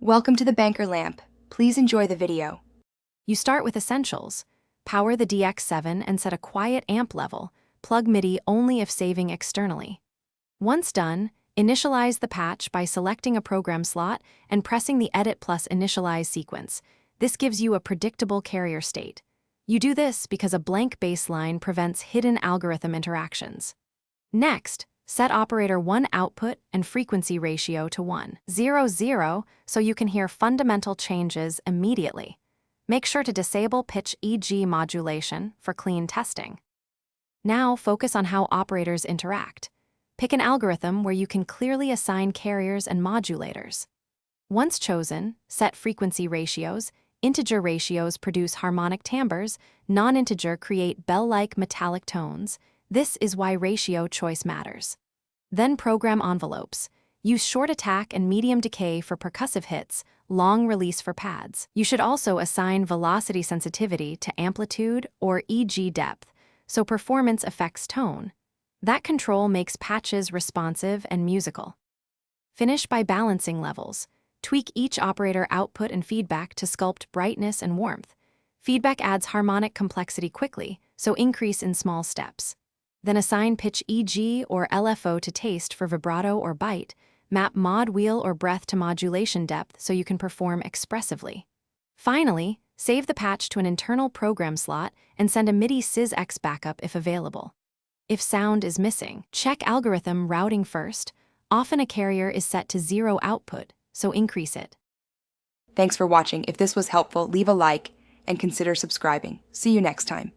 Welcome to the Banker Lamp. Please enjoy the video. You start with essentials. Power the DX7 and set a quiet amp level. Plug MIDI only if saving externally. Once done, initialize the patch by selecting a program slot and pressing the Edit plus Initialize sequence. This gives you a predictable carrier state. You do this because a blank baseline prevents hidden algorithm interactions. Next, set operator 1 output and frequency ratio to 1:0:0 so you can hear fundamental changes immediately. Make sure to disable pitch EG modulation for clean testing. Now focus on how operators interact. Pick an algorithm where you can clearly assign carriers and modulators. Once chosen, set frequency ratios. Integer ratios produce harmonic timbres, non-integer create bell-like metallic tones. This is why ratio choice matters. Then program envelopes. Use short attack and medium decay for percussive hits, long release for pads. You should also assign velocity sensitivity to amplitude or EG depth, so performance affects tone. That control makes patches responsive and musical. Finish by balancing levels. Tweak each operator output and feedback to sculpt brightness and warmth. Feedback adds harmonic complexity quickly, so increase in small steps. Then assign pitch EG or LFO to taste for vibrato or bite. Map mod wheel or breath to modulation depth so you can perform expressively. Finally, save the patch to an internal program slot and send a MIDI SysX backup if available. If sound is missing, check algorithm routing first. Often a carrier is set to 0 output, so increase it. Thanks for watching. If this was helpful, leave a like and consider subscribing. See you next time.